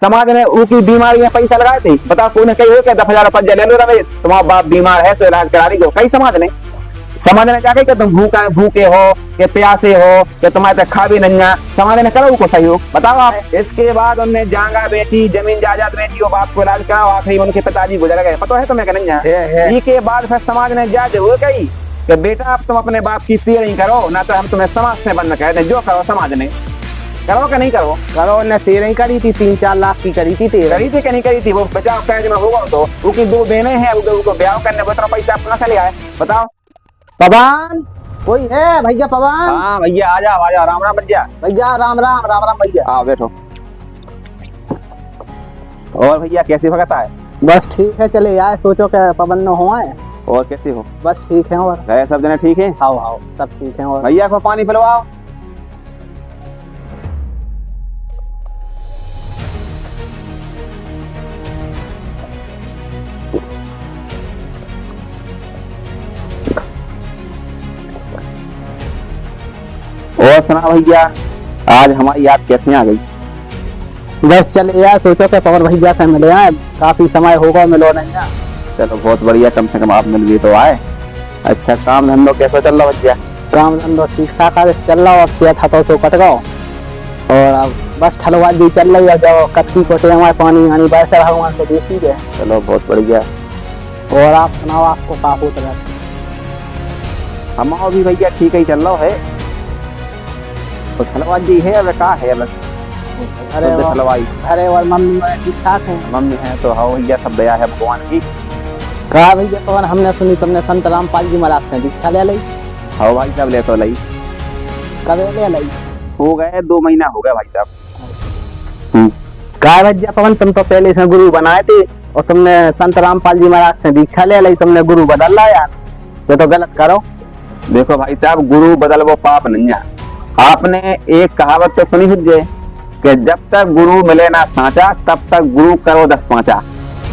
समाज ने उनकी बीमारी में पैसा लगाए थे। बताओ कोई ने कही हो क्या 10,000 रुपया ले लो रमेश, तुम्हारा बाप बीमार है सो इलाज करा रही हो? कई समाज ने क्या कही कि तुम भूखे हो कि प्यासे हो कि तुम्हारे तक खा भी नहीं है, समाज ने करो उनको सहयोग। बताओ आप। इसके बाद उनने जांगा बेची, जमीन जायदाद बेची, वो बाप को इलाज कराओ, आखिरी उनके पिताजी गुजर गए। पता है तुम्हें कि नहीं है? इसके बाद फिर समाज ने जायज हो गई कि बेटा अब तुम अपने बाप की तेरी करो, ना तो हम तुम्हें समाज से बंद कर दें। जो करो समाज ने करो कि नहीं करो? करो ने 13 करी थी, 3-4 लाख की करी थी। करी थी कि नहीं करी थी? वो बचाव कर्ज में होगा तो उनकी 2 बहनें हैं, उनको ब्याह करने वो पैसा अपना से ले आए। बताओ। पवन कोई है भैया? पवन। हाँ भैया आ जाओ। राम राम भैया। भैया राम राम भैया। आओ बैठो। और भैया कैसी भगत है? बस ठीक है, चले आए, सोचो कि पवन न हो आए। और कैसी हो? बस ठीक है। और घर सब जने ठीक है? हाँ सब ठीक है। और भैया को पानी पिलवाओ। और सुना भैया, आज हमारी याद कैसे आ गई? बस चले आए, सोचो कि पवन भैया से मिले आए, काफी समय होगा मिलो नहीं है। चलो बहुत बढ़िया, कम से कम आप मिल भी तो आए। अच्छा काम धंधो कैसा चल रहा भैया? काम धंधो ठीक ठाक चल रहा। अब 6 हाथों से कट गओ और अब बस ठलवाजी चल रही है। जब कटकी कोटे हमारे पानी यानी वैसे भगवान से देखी गए। चलो बहुत बढ़िया। और आप सुनाओ, आपको का होता है? हमारा भी भैया ठीक ही चल रहा है। तो ठलवाजी है अब का है? अरे और मम्मी ठीक ठाक है? मम्मी है तो हाँ भैया, सब दया है भगवान की। कहा भैया पवन, हमने सुनी तुमने संत रामपाल जी महाराज से दीक्षा ले ली। हाँ भाई साहब ले तो ली। कब ले ली? हो गए 2 महीना हो गया भाई साहब। कहा भैया पवन, तुम तो पहले से गुरु बनाए थे और तुमने संत रामपाल जी महाराज से दीक्षा ले ली, तुमने गुरु बदल ला यार, ये तो गलत करो। देखो भाई साहब, गुरु बदल वो पाप नहीं है। आपने एक कहावत तो सुनी हुई कि जब तक गुरु मिले ना सांचा, तब तक गुरु करो 10 पांचा।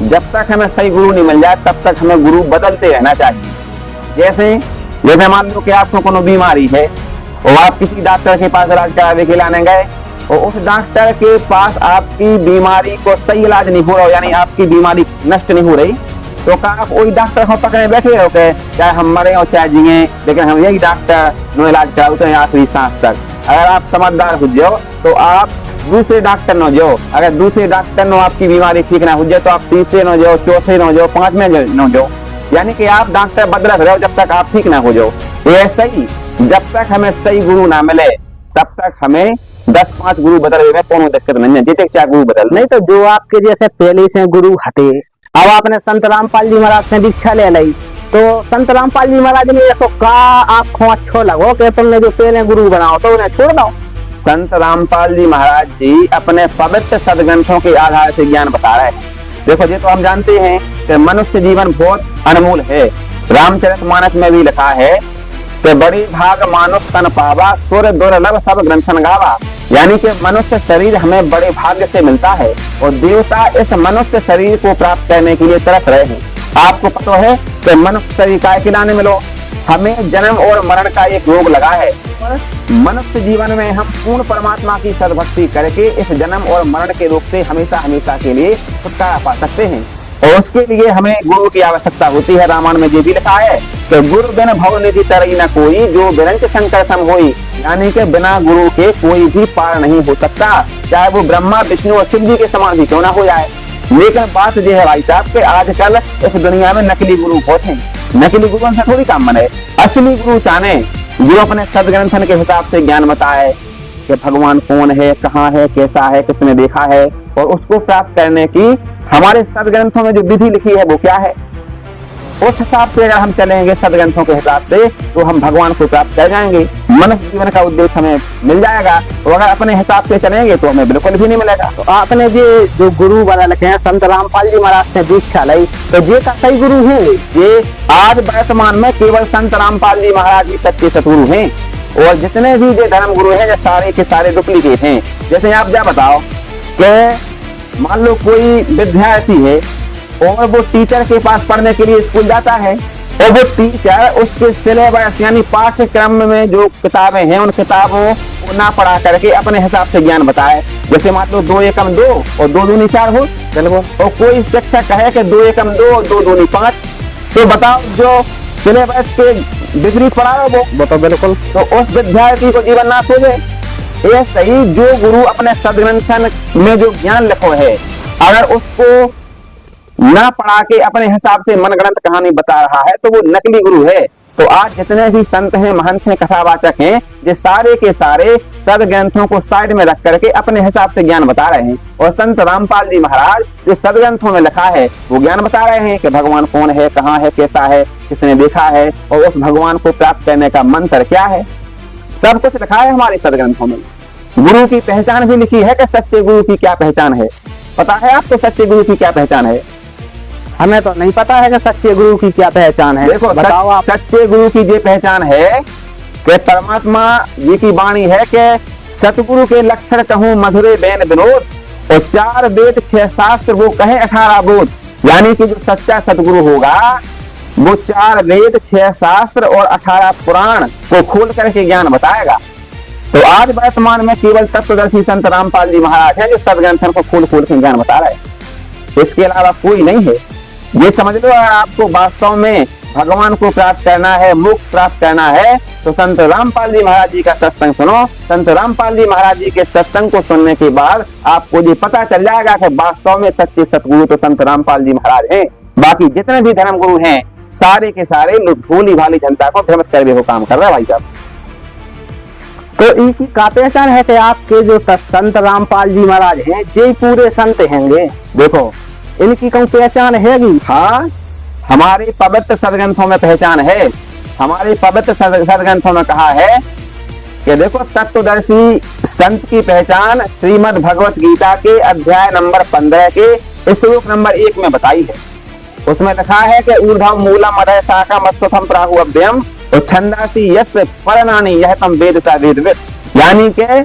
जब तक हमें सही गुरु नहीं मिल जाए तब तक हमें गुरु बदलते रहना चाहिए। जैसे मान लो कि आपको कोनो बीमारी है और आप किसी डॉक्टर के पास इलाज कराने के लाने गए और उस डॉक्टर के पास आपकी बीमारी को सही इलाज नहीं हो रहा, यानी आपकी बीमारी नष्ट नहीं हो रही, तो क्या आप वही डॉक्टर को पकड़े बैठे हो के चाहे हम मरे और चाहे जिए, लेकिन हम यही डॉक्टर नो इलाज कराते हैं आखिरी सांस तक? अगर आप समझदार हो जाओ तो आप दूसरे डॉक्टर न जाओ। अगर दूसरे डॉक्टर नो आपकी बीमारी ठीक ना हो जाए तो आप तीसरे न जाओ, चौथे न जाओ, 5वें न जाओ। यानी कि आप डॉक्टर बदलते रहो जब तक आप ठीक ना हो जाओ। ऐसा ही जब तक हमें सही गुरु ना मिले तब तक हमें 10-5 गुरु बदल में कोनो दिक्कत नहीं है, जितने 4 गुरु बदल। नहीं तो जो आपके जैसे पहले से गुरु हटे, अब आपने संत रामपाल जी महाराज से दीक्षा ले ली, तो संत रामपाल जी महाराज ने ऐसा का आपको अच्छो लगो कि तुमने जो पहले गुरु बनाओ तो उन्हें छोड़ दो। संत रामपाल जी महाराज जी अपने पवित्र सदग्रंथों के आधार से ज्ञान बता रहे हैं। देखो ये तो हम जानते हैं कि मनुष्य जीवन बहुत अनमोल है। रामचरितमानस में भी लिखा है कि बड़ी भाग मानुष तन पावा, सुर दुर्लभ सब ग्रंथन गावा। यानी कि मनुष्य शरीर हमें बड़े भाग्य से मिलता है और देवता इस मनुष्य शरीर को प्राप्त करने के लिए तरस रहे हैं। आपको पता है कि मनुष्य शरीर काय के लाने मिलो, हमें जन्म और मरण का एक रोग लगा है। मनुष्य जीवन में हम पूर्ण परमात्मा की सद्भक्ति करके इस जन्म और मरण के रोग से हमेशा हमेशा के लिए छुटकारा पा सकते हैं और उसके लिए हमें गुरु की आवश्यकता होती है। रामायण में ये भी लिखा है कि गुरु बिन भव निधि तरई न कोई, जो बिरंच शंकर सम होई। यानी कि बिना गुरु के कोई भी पार नहीं हो सकता, चाहे वो ब्रह्मा विष्णु और शिव जी के समान भी क्यों ना हो जाए। लेकिन बात यह है भाई साहब कि आजकल इस दुनिया में नकली गुरु बहुत हैं। नकली गुरु से थोड़ी काम बने। असली गुरु चाहे जो अपने सदग्रंथन के हिसाब से ज्ञान बताए कि भगवान कौन है, कहाँ है, कैसा है, किसने देखा है, और उसको प्राप्त करने की हमारे सदग्रंथों में जो विधि लिखी है वो क्या है, उस हिसाब से अगर हम चलेंगे सदग्रंथों के हिसाब से तो हम भगवान को प्राप्त कर जाएंगे। मनुष्य जीवन का उद्देश्य हमें मिल जाएगा। और अगर अपने हिसाब से चलेंगे तो हमें बिल्कुल भी नहीं मिलेगा। तो आपने जो गुरु बना रखे हैं संत रामपाल जी महाराज से दीक्षा ली, तो ये का सही गुरु है? ये आज वर्तमान में केवल संत रामपाल जी महाराज ही सच्चे सतगुरु हैं और जितने भी जो धर्म गुरु हैं सारे के सारे डुप्लीकेट हैं। जैसे आप क्या बताओ कि मान लो कोई विद्यार्थी है और वो टीचर के पास पढ़ने के लिए स्कूल जाता है और वो टीचर उसके सिलेबस यानी पाठ्यक्रम में जो किताबें हैं उन किताबों वो ना पढ़ा करके अपने हिसाब से ज्ञान बताए। जैसे मान लो 2 एकम 2 और 2 दूनी 4 हो, और कोई शिक्षक कहे कि 2 एकम 2 और 2 दूनी 5, तो बताओ जो सिलेबस के विपरीत पढ़ा रहा वो तो बिल्कुल, तो उस विद्यार्थी को जीवन नाश हो जाए। ये सही, जो गुरु अपने सदग्रंथन में जो ज्ञान लिखो है, अगर उसको ना पढ़ा के अपने हिसाब से मनगढ़ंत कहानी बता रहा है तो वो नकली गुरु है। तो आज जितने भी संत हैं, महंत हैं, कथावाचक हैं, ये सारे के सारे सदग्रंथों को साइड में रख करके अपने हिसाब से ज्ञान बता रहे हैं। और संत रामपाल जी महाराज जो सदग्रंथों में लिखा है वो ज्ञान बता रहे हैं कि भगवान कौन है, कहाँ है, कैसा है, किसने देखा है, और उस भगवान को प्राप्त करने का मंत्र क्या है, सब कुछ लिखा है हमारे सदग्रंथों में। गुरु की पहचान भी लिखी है कि सच्चे गुरु की क्या पहचान है। पता है आपको सच्चे गुरु की क्या पहचान है? हमें तो नहीं पता है कि सच्चे गुरु की क्या पहचान है। देखो, बताओ आप। सच्चे गुरु की ये पहचान है कि परमात्मा जी की वाणी है कि सतगुरु के लक्षण कहूं मधुरे बैन विनोद, और 4 वेद 6 शास्त्र वो कहे 18 बोध। यानी कि जो सच्चा सतगुरु होगा वो 4 वेद 6 शास्त्र और 18 पुराण को खोल करके ज्ञान बताएगा। तो आज वर्तमान में केवल तत्वदर्शी संत रामपाल जी महाराज है जो सदग्रंथन को खोल खोल के ज्ञान बता रहे हैं, इसके अलावा कोई नहीं है। ये समझ लो, अगर आपको वास्तव में भगवान को प्राप्त करना है, मोक्ष प्राप्त करना है, तो संत रामपाल जी महाराज जी का सत्संग सुनो। संत रामपाल जी महाराज जी के सत्संग को सुनने के बाद आपको ये पता चल जाएगा कि वास्तव में सच्चे सतगुरु तो संत रामपाल जी महाराज हैं। बाकी जितने भी धर्म गुरु हैं सारे के सारे भोली भाली जनता को भ्रमित करके वो काम कर रहे हैं भाई साहब। तो इनकी का पहचान है कि आपके जो संत रामपाल जी महाराज हैं ये पूरे संत हैंगे। देखो, इनकी कौन पहचान हैगी? हाँ, हमारे पवित्र सदग्रंथों में पहचान है। हमारे पवित्र सदग्रंथों में कहा है कि देखो, तत्वदर्शी संत की पहचान श्रीमद् भगवत गीता के अध्याय नंबर 15 के श्लोक नंबर 1 में बताई है। उसमें लिखा है कि ऊर्ध्वं मूलम् अधः शाखम् अश्वत्थं प्राहुः अव्ययम् और छंदासी यस्य पर्णानि यह तम वेदता वेदवित्। यानी के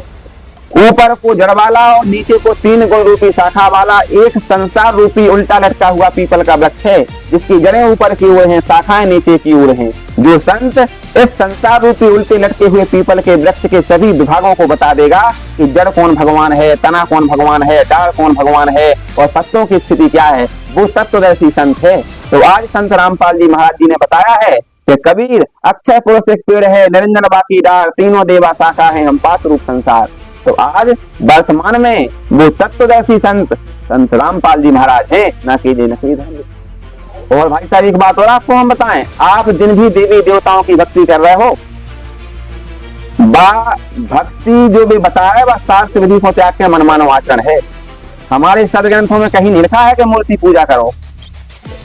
ऊपर को जड़ वाला और नीचे को 3 गुण रूपी शाखा वाला एक संसार रूपी उल्टा लटका हुआ पीपल का वृक्ष है, जिसकी जड़ें ऊपर की ओर हैं, शाखाएं नीचे की ओर हैं। जो संत इस संसार रूपी उल्टे लटके हुए पीपल के वृक्ष के सभी विभागों को बता देगा कि जड़ कौन भगवान है, तना कौन भगवान है, डाल कौन भगवान है और पत्तों की स्थिति क्या है, वो तत्वदर्शी संत है। तो आज संत रामपाल जी महाराज जी ने बताया है कि कबीर अक्षय पुरुष एक पेड़ है, निरंजन बाकी डाल, तीनों देवा शाखा है, हम पात्र रूप संसार। तो आज वर्तमान में वो तत्वदर्शी संत रामपाल जी महाराज हैं, ना कि नकली। और भाई साहब एक बात और आपको हम बताएं, आप जिन भी देवी देवताओं की भक्ति कर रहे हो, भक्ति जो भी बता रहे वह शास्त्र विधि को त्याग के मनमानो आचरण है। हमारे सदग्रंथों में कहीं नहीं लिखा है कि मूर्ति पूजा करो।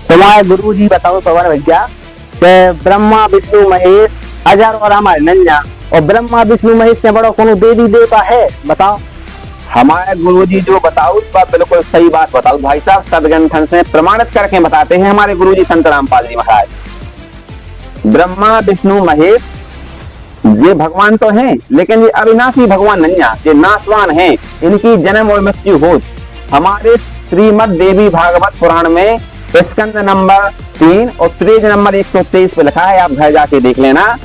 तुम्हारे गुरु जी बताओ पवन भैया कि ब्रह्मा विष्णु महेश अजर और अमर नंजा, और ब्रह्मा विष्णु महेश से बड़ा कोनो देवी देवता है? बताओ। हमारे गुरुजी जो बताओ बिल्कुल सही बात बताओ भाई साहब, सदग्रंथन से प्रमाणित करके बताते हैं हमारे गुरुजी संत रामपाल जी महाराज। ब्रह्मा विष्णु महेश ये भगवान तो हैं, लेकिन ये अविनाशी भगवान नहीं, ये नाशवान हैं, इनकी जन्म और मृत्यु हो। हमारे श्रीमद् देवी भागवत पुराण में स्कंद नंबर 3 और पेज नंबर 123 पे लिखा है, आप घर जाके देख लेना।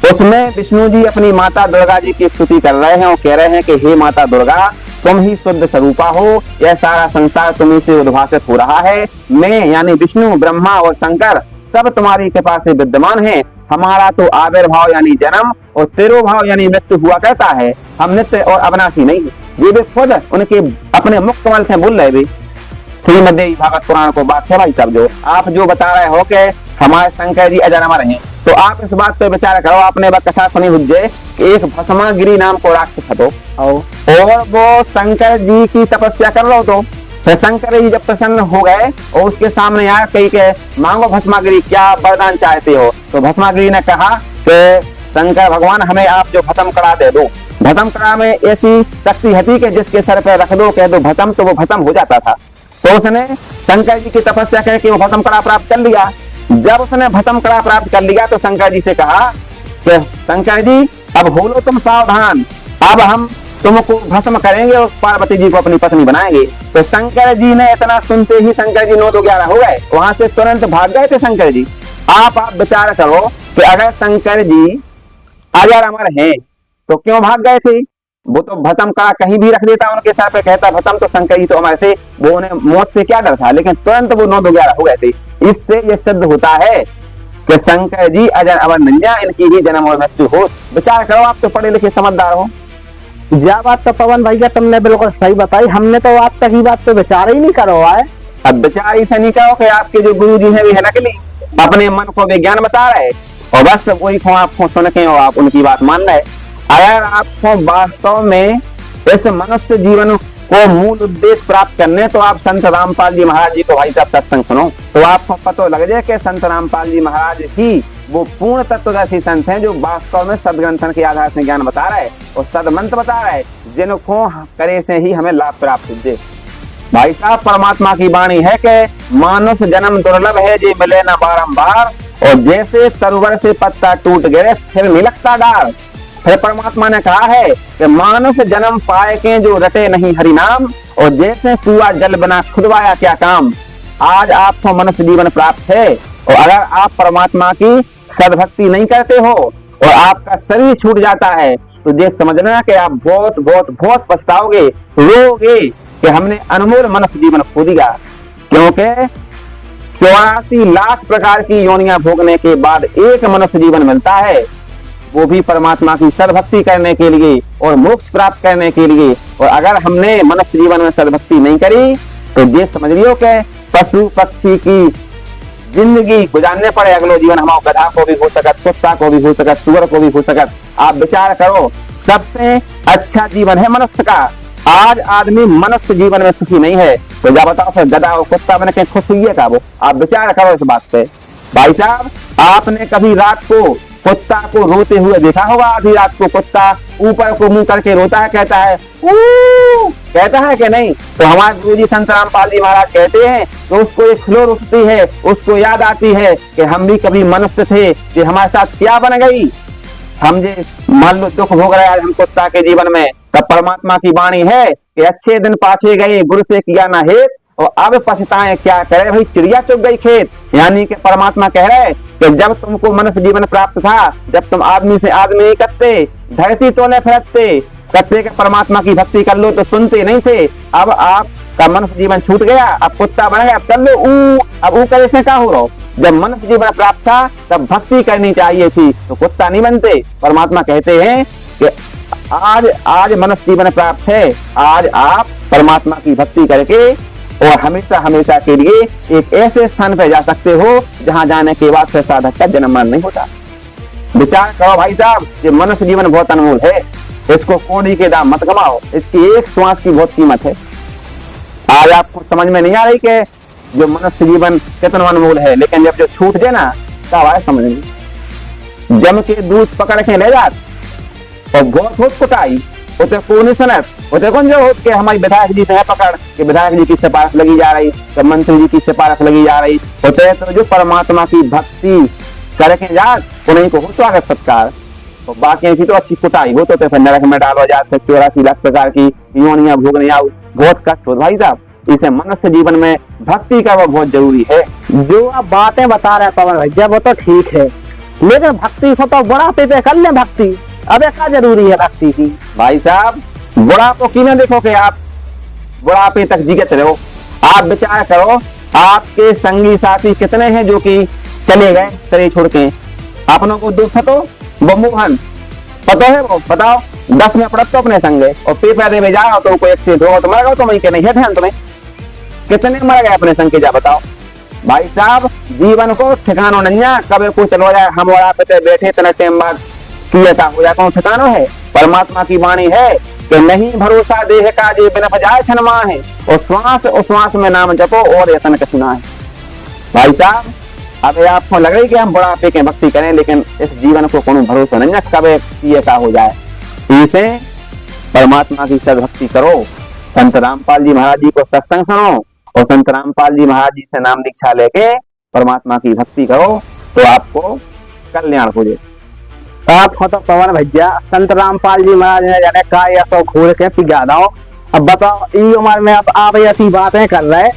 उसमें विष्णु जी अपनी माता दुर्गा जी की स्तुति कर रहे हैं और कह रहे हैं कि हे माता दुर्गा, तुम ही शुद्ध स्वरूपा हो, यह सारा संसार तुम्ही से उद्भासित हो रहा है। मैं यानी विष्णु, ब्रह्मा और शंकर सब तुम्हारी कृपा से विद्यमान हैं। हमारा तो आविर्भाव यानी जन्म और तिरोभाव यानी मृत्यु हुआ करता है, हम नित्य और अविनाशी नहीं। ये भी खुद उनके अपने मुख कमल से बोल रहे भी श्रीमद् देवी भागवत पुराण को बात है भाई साहब। जो आप जो बता रहे हो कि हमारे शंकर जी अजर अमर हैं, तो आप इस बात पे विचार करो। आपने वह कथा सुनी हुज्जे कि एक भस्मागिरी नाम को राक्षस था और वो शंकर जी की तपस्या कर रहा हो। तो शंकर जी जब प्रसन्न हो गए और उसके सामने आया कही के मांगो भस्मागिरी, क्या वरदान चाहते हो? तो भस्मागिरी ने कहा कि शंकर भगवान हमें आप जो भस्म करा दे दो। भस्म करा में ऐसी शक्ति थी कि जिसके सर पे रख दो, कह दो भस्म, तो वो भस्म हो जाता था। तो उसने शंकर जी की तपस्या करके वो भस्म कड़ा प्राप्त कर लिया। जब उसने भस्म कड़ा प्राप्त कर लिया तो शंकर जी से कहा कि शंकर जी अब हो लो तुम सावधान, अब हम तुमको भस्म करेंगे और पार्वती जी को अपनी पत्नी बनाएंगे। तो शंकर जी ने इतना सुनते ही शंकर जी 9 तो 11 हो गए, वहां से तुरंत भाग गए थे शंकर जी। आप विचार करो कि अगर शंकर जी अजर अमर हैं तो क्यों भाग गए थे? वो तो भस्म का कहीं भी रख देता उनके सर पे, कहता भस्म तो शंकर जी तो हमारे थे, वो उन्हें मौत से क्या डर था, लेकिन तुरंत वो 9-11 हो गए थे। इससे ये सिद्ध होता है कि शंकर जी अजर अमर नंजा, इनकी ही जन्म और मृत्यु हो। विचार करो, आप तो पढ़े लिखे समझदार हो। जा बात तो पवन भैया तुमने बिल्कुल सही बताई, हमने तो आप तक ही बात पे विचार ही नहीं करो है। अब विचार ऐसा नहीं करो कि आपके जो गुरु जी है वे है नकली, अपने मन को विज्ञान बता रहे और बस वही को आपको सुन के और आप उनकी बात मान रहे। अगर आपको वास्तव में इस मनुष्य जीवन को मूल उद्देश्य प्राप्त करने, तो आप संत रामपाल जी महाराज जी को भाई साहब सत्संग सुनो, तो आपको पता लग जाए कि संत रामपाल जी महाराज ही वो पूर्ण तत्वदर्शी संत हैं, जो वास्तव में सदग्रंथन के आधार से ज्ञान बता रहे और सदमंत्र बता रहे, जिनको करे से ही हमें लाभ प्राप्त हो। भाई साहब, परमात्मा की वाणी है कि मानुष जन्म दुर्लभ है, जे मिले न बारंबार, और जैसे सरोवर से पत्ता टूट गए फिर नहीं लगता डार। फिर परमात्मा ने कहा है कि मानुष जन्म पाए के जो रटे नहीं हरि नाम, और जैसे कुआ जल बना खुदवाया क्या काम। आज आपको मनुष्य जीवन प्राप्त है, और अगर आप परमात्मा की सदभक्ति नहीं करते हो और आपका शरीर छूट जाता है, तो ये समझना कि आप बहुत बहुत बहुत पछताओगे, रोगे कि हमने अनमोल मनुष्य जीवन खो दिया। क्योंकि 84 लाख प्रकार की योनियां भोगने के बाद एक मनुष्य जीवन मिलता है, वो भी परमात्मा की सदभक्ति करने के लिए और मोक्ष प्राप्त करने के लिए। और अगर हमने मनुष्य जीवन में सदभक्ति नहीं करी, तो ये समझ लियो कि पशु पक्षी की जिंदगी गुजारने पड़े अगलो जीवन। हमारे गधा को भी हो सकत, कुत्ता को भी हो सकत, सुअर को भी हो सकत। आप विचार करो, सबसे अच्छा जीवन है मनुष्य का। आज आदमी मनुष्य जीवन में सुखी नहीं है, तो क्या बताओ फिर गधा और कुत्ता बन के खुश हुई है का वो? आप विचार करो इस बात पे। भाई साहब, आपने कभी रात को कुत्ता को रोते हुए देखा होगा? आधी रात को कुत्ता ऊपर को मुंह करके रोता है, कहता है कहता है कि नहीं? तो हमारे गुरु जी संत रामपाल जी महाराज कहते हैं तो उसको एक फ्लोर उठती है, उसको याद आती है कि हम भी कभी मनुष्य थे, कि हमारे साथ क्या बन गई। हम जे मान लो दुख भोग रहे हैं हम कुत्ता के जीवन में, तब परमात्मा की वाणी है कि अच्छे दिन पाछे गए, गुरु से किया ना हेत, और अब पछताएं क्या करे भाई, चिड़िया चुग गई खेत। यानी कि परमात्मा कह रहे हैं कि जब तुमको मनुष्य जीवन प्राप्त था, जब तुम आदमी से आदमी ही करते, धरती तोले फिरते, कहते कि परमात्मा की भक्ति कर लो, तो सुनते नहीं थे। अब आपका मनुष्य जीवन छूट गया, अब कुत्ता बन गया, अब कर लो अब ऊ करे से क्या हो रहा। जब मनुष्य जीवन प्राप्त था तब भक्ति करनी चाहिए थी, तो कुत्ता नहीं बनते। परमात्मा कहते हैं कि आज मनुष्य जीवन प्राप्त है, आज आप परमात्मा की भक्ति करके और हमेशा हमेशा के लिए एक ऐसे स्थान पर जा सकते हो जहां जाने के बाद फिर साधक का जन्म मरण नहीं होता। विचार करो भाई साहब, ये मनुष्य जीवन बहुत अनमोल है, इसको कौड़ी के दाम मत कमाओ, इसकी एक श्वास की बहुत कीमत है। आज आपको समझ में नहीं आ रही कि जो मनुष्य जीवन कितना अनमोल है, लेकिन जब जो छूट जाए ना तब आए समझ में। जम के दूध पकड़ के ले जात और बहुत होत कुटाई, उते कौन सुनत, उते कौन जो होत के हमारी विधायक जी से है पकड़ कि विधायक जी की सिफारिश लगी जा रही, तो मंत्री जी की सिफारिश लगी जा रही, होते तो जो परमात्मा की भक्ति करके जात उन्हीं को हो स्वागत सत्कार, तो बाकी की तो अच्छी कुटाई हो, तो फिर नरक में डालो जात, 84 लाख प्रकार की योनियां भोगने आओ, बहुत कष्ट हो भाई साहब। इसे मनुष्य जीवन में भक्ति का वो बहुत जरूरी है। जो आप बातें बता रहे हैं पवन भैया वो तो ठीक है, लेकिन भक्ति को तो बुढ़ापे पे कर ले भक्ति, अब क्या जरूरी है भक्ति की? भाई साहब, बुढ़ापो की ना देखो कि आप बुढ़ापे तक जीवित रहो। आप विचार करो, आपके संगी साथी कितने हैं जो कि चले गए शरीर छोड़ के, अपनों को दुख तो वो मोहन पता है, वो बताओ 10 में पड़त तो अपने संग और पेपर दे में जाओ तो कोई एक्सीडेंट होगा तो मर गए, तो वही के नहीं है ध्यान तुम्हें कितने मर गए अपने संग के, जा बताओ। भाई साहब, जीवन को ठिकानो नहीं है, कभी कुछ चलो जाए, हम और आप बैठे इतना टाइम बाद किया हो जाए, कौन ठिकानो है। परमात्मा की वाणी है कि नहीं भरोसा देह का जे बिना बजाए छनमा है, और श्वास में नाम जपो और यतन का सुना है। भाई साहब, अब आपको लग रही कि हम बुढ़ापे के भक्ति करें, लेकिन इस जीवन को कोनो भरोसा नहीं है कब ये का हो जाए। इसे परमात्मा की सदभक्ति करो, संत रामपाल जी महाराज जी को सत्संग सुनो और संत रामपाल जी महाराज जी से नाम दीक्षा लेके परमात्मा की भक्ति करो, तो आपको कल्याण हो जाए। आपको तो पवन भैया संत रामपाल जी महाराज ने जाने का ऐसा घोर के पिघा दो। अब बताओ, ई उम्र में अब आप ऐसी बातें कर रहे,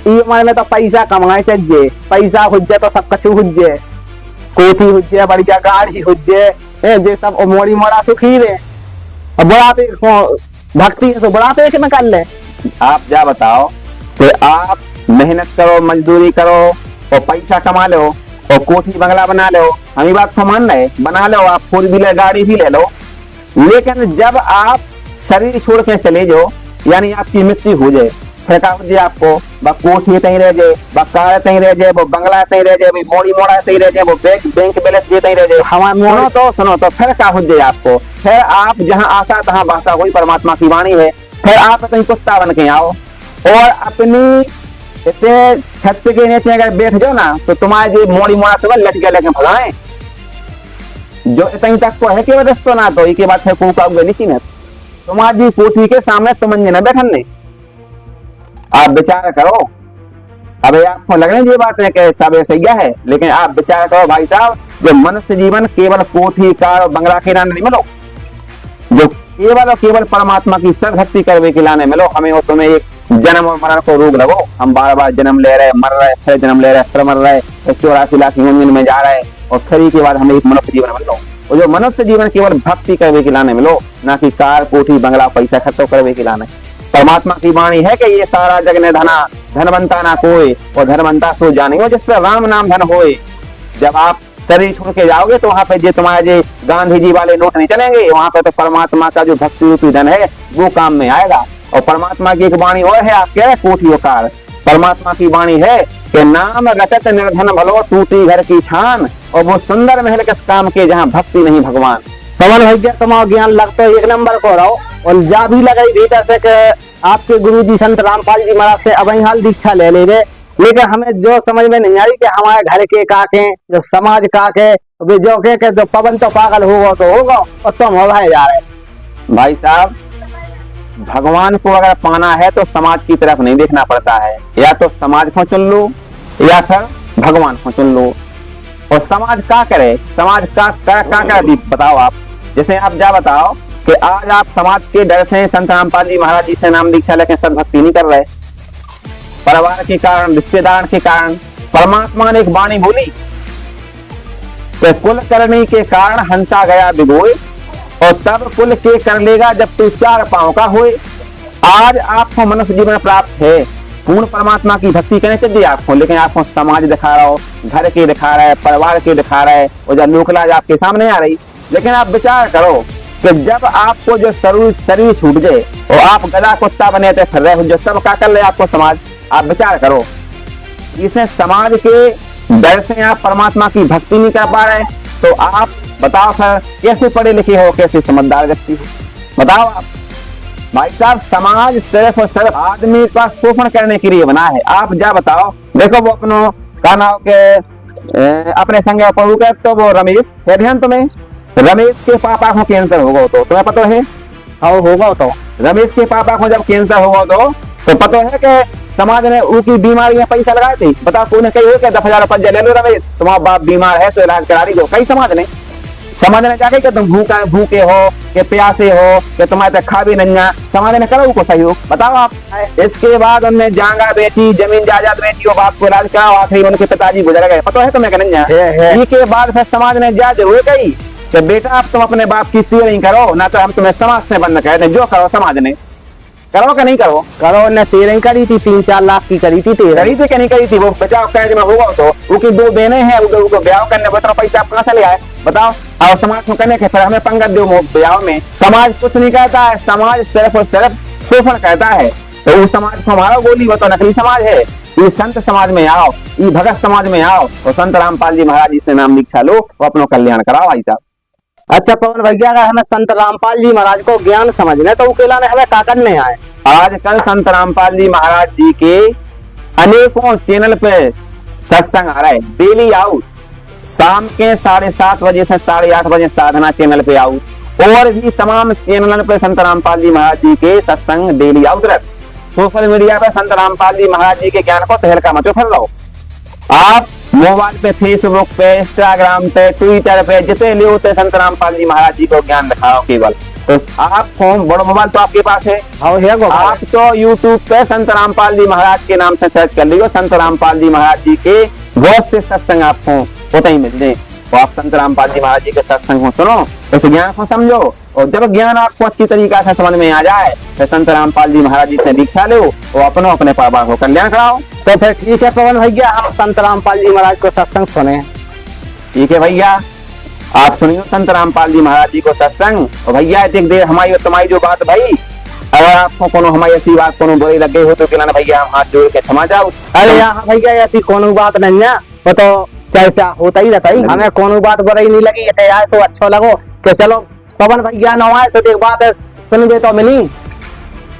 ई उम्र में तो पैसा कमाए चाहिए, पैसा हुज्जे तो सब कछु हुज्जे, कोठी हुज्जे, बढ़िया गाड़ी हुज्जे, जे सब मोड़ी मोड़ा सुखी रे। अब बुढ़ापे को भक्ति है तो बुढ़ापे के में कर ले। आप जा बताओ कि आप मेहनत करो, मजदूरी करो और पैसा कमा लो और कोठी बंगला बना लो, हम ये बात को मान रहे, बना लो, आप 4 व्हीलर गाड़ी भी ले लो, लेकिन जब आप शरीर छोड़ के चले जाओ, यानी आपकी मृत्यु हो जाए, फिर क्या हो जाए आपको? ब कोठी तहीं रह जाए, ब कार तहीं रह जाए, वो बंगला तहीं रह जाए, मोड़ी मोड़ा तहीं रह जाए, वो बैंक बैलेंस भी तहीं रह जाए। हमारे सुनो तो फिर क्या हो जाए आपको? फिर आप जहाँ आशा तहाँ बासा, वही परमात्मा की वाणी है। फिर आप कहीं कुत्ता बन के आओ और अपनी इतने छत के नीचे अगर बैठ जाओ ना, तो तुम्हारे जो मोड़ी मोड़ा तुम्हें लट गया लेके भगाए, जो इतनी तक को है कि वजह ना, तो इसके बाद फिर कूका नीची न तुम्हारी कोठी के सामने तुम न बैठन नहीं। आप विचार करो। अब आपको लगने ये बात है कि सब सही है, लेकिन आप विचार करो भाई साहब, जो मनुष्य जीवन केवल कोठी कार और बंगला के लाने नहीं मिलो, जो केवल और केवल परमात्मा की सदभक्ति करने के लाने मिलो। हमें और तुम्हें एक जन्म और मरण को रोग लगो, हम बार बार जन्म ले रहे, मर रहे, फिर जन्म ले रहे, फिर मर रहे, 84 लाख यूनियन में जा रहे, और फिर के बाद हमें एक मनुष्य जीवन मिल लो। और जो मनुष्य जीवन केवल भक्ति करने के लाने मिलो, ना कि कार कोठी बंगला पैसा खर्चो करने के लाने। परमात्मा की वाणी है कि ये सारा जग ने धना, धनवंता ना कोई, और धनवंता सो जानियो जिस पर राम नाम धन होए। जब आप शरीर छोड़ के जाओगे तो वहां पे जो तुम्हारे जो गांधी जी वाले नोट नहीं चलेंगे, वहां पे तो परमात्मा का जो भक्ति रूपी धन है वो काम में आएगा। और परमात्मा की एक वाणी और है, आप कह रहे कोठी ओकार, परमात्मा की वाणी है कि नाम रटत निर्धन भलो टूटी घर की छान, और वो सुंदर महल किस काम के जहाँ भक्ति नहीं भगवान। पवन भैया तुम्हारा ज्ञान लगता है 1 नंबर को रहो, और जा भी लगाई भीतर से कि आपके गुरु जी संत रामपाल जी महाराज से अब हाल दीक्षा ले ले, लेकिन हमें जो समझ में नहीं आई कि हमारे घर के काके, जो समाज काके, वे जो के जो पवन तो पागल होगा तो होगा, और तुम हो भाई जा रहे। भाई साहब, भगवान को अगर पाना है तो समाज की तरफ नहीं देखना पड़ता है, या तो समाज को चुन लो या फिर भगवान को चुन लो। और समाज क्या करे, समाज का बताओ आप। जैसे आप जा बताओ कि आज आप समाज के डर से संत रामपाल जी महाराज जी से नाम दीक्षा लेकर सदभक्ति नहीं कर रहे, परिवार के कारण, रिश्तेदार के कारण। परमात्मा ने एक वाणी बोली कि कुल करनी के कारण हंसा गया बिगोए, और तब कुल के कर लेगा जब तू 4 पांव का होए। आज आपको मनुष्य जीवन प्राप्त है, पूर्ण परमात्मा की भक्ति करने चाहिए आपको, लेकिन आपको समाज दिखा रहा हो, घर के दिखा रहा है, परिवार के दिखा रहा है, और जब लोकलाज आपके सामने आ रही। लेकिन आप विचार करो कि जब आपको जो शरीर छूट जाए और आप गधा कुत्ता बने थे फिर रहे हो, जो तब क्या कर रहे आपको समाज। आप विचार करो, इसे समाज के डर से आप परमात्मा की भक्ति नहीं कर पा रहे, तो आप बताओ सर कैसे पढ़े लिखे हो, कैसे समझदार व्यक्ति हो, बताओ आप। भाई साहब, समाज सिर्फ और सिर्फ आदमी का शोषण करने के लिए बना है। आप जा बताओ, देखो वो अपनो का नाम के अपने संग पढ़ू के, तो वो रमेश है, ध्यान तुम्हें, रमेश के पापा को कैंसर होगा, तो तुम्हें पता है? हाँ होगा। तो रमेश के पापा को जब कैंसर होगा तो पता है कि समाज ने उनकी बीमारी में पैसा लगाए थे। बताओ, कोई ने कही हो क्या 10,000 रुपया ले लो रमेश, तुम्हारा बाप बीमार है, सो इलाज करा दीजिए। कई समाज ने जाके कि तुम भूखे हो, कि प्यासे हो, कि तुम्हारे तक खा भी नहीं, समाज ने करो को सहयोग। बताओ आप। इसके बाद उनने जांगा बेची, जमीन जायदाद बेची, और बाप को इलाज करा, आखिरी उनके पिताजी गुजर गए। पता है तुम्हें कि नहीं? इसके बाद फिर समाज ने जा जरूर कही कि बेटा अब तुम अपने बाप की तेरी करो, ना तो हम तुम्हें समाज से बंद कर दें। जो करो समाज ने, करो कि नहीं करो? करो ने तेरह करी थी, 3-4 लाख की करी थी, करी थी कि नहीं करी थी? वो बचाव कैद में होगा तो उनकी 2 बहनें हैं, उनको ब्याह करने को पैसा अपना से ले आए। बताओ, और समाज को करने के फिर हमें पंगत दो ब्याह में। समाज कुछ नहीं कहता है, समाज सिर्फ और सिर्फ शोषण कहता है। तो उस समाज को हमारा बोली, वो तो नकली समाज है। ये संत समाज में आओ, ये भगत समाज में आओ, और संत रामपाल जी महाराज जी से नाम दीक्षा लो, वो अपना कल्याण कराओ। भाई साहब, अच्छा पवन भैया, अगर हमें संत रामपाल जी महाराज को ज्ञान समझने तो उकेला ने हमें काकन नहीं आए। आजकल संत रामपाल जी महाराज जी के अनेकों चैनल पे सत्संग आ रहा है, डेली आउट। शाम के 7:30 बजे से 8:30 बजे साधना चैनल पे आउट, और भी तमाम चैनल पे संत रामपाल जी महाराज जी के सत्संग डेली आउट रख। सोशल मीडिया पे संत रामपाल जी महाराज जी के ज्ञान को तहलका मचो फिर रहो। आप मोबाइल पे, फेसबुक पे, इंस्टाग्राम पे, ट्विटर पे जितने ले होते संत रामपाल जी महाराज जी को ज्ञान दिखाओ केवल। तो आप फोन, बड़ा मोबाइल तो आपके पास है, आप तो यूट्यूब पे संत रामपाल जी महाराज के नाम से सर्च कर लीजिए। संत रामपाल जी महाराज जी के बहुत से सत्संग आपको होते ही मिलते हैं। तो आप संत रामपाल जी महाराज जी के सत्संग को सुनो, इस ज्ञान को समझो, और जब ज्ञान आपको अच्छी तरीका से समझ में आ जाए फिर संत रामपाल जी महाराज जी से दीक्षा लो और अपने परिवार को कल्याण कराओ। तो फिर ठीक है पवन भैया, हम संत रामपाल जी महाराज को सत्संग सुने। ठीक है भैया, आप सुनियो संत रामपाल जी महाराज जी को सत्संग। और भैया देख दे हमारी और तुम्हारी जो बात भाई, अगर आपको कोनो हमारी ऐसी बात कोनो बुरी लगे हो तो किला भैया हम हाथ जोड़ के क्षमा जाओ। अरे यहाँ भैया ऐसी कोनो बात नहीं है, वो तो चर्चा होता ही रहता ही, हमें कोनो बात बुरी नहीं लगी, यार सो अच्छा लगो कि चलो पवन भैया न आए सो एक बात सुन दे तो मिली।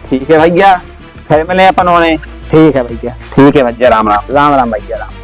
ठीक है भैया, फिर मिले अपन होने। ठीक है भैया, ठीक है भैया, राम राम। राम राम भैया राम।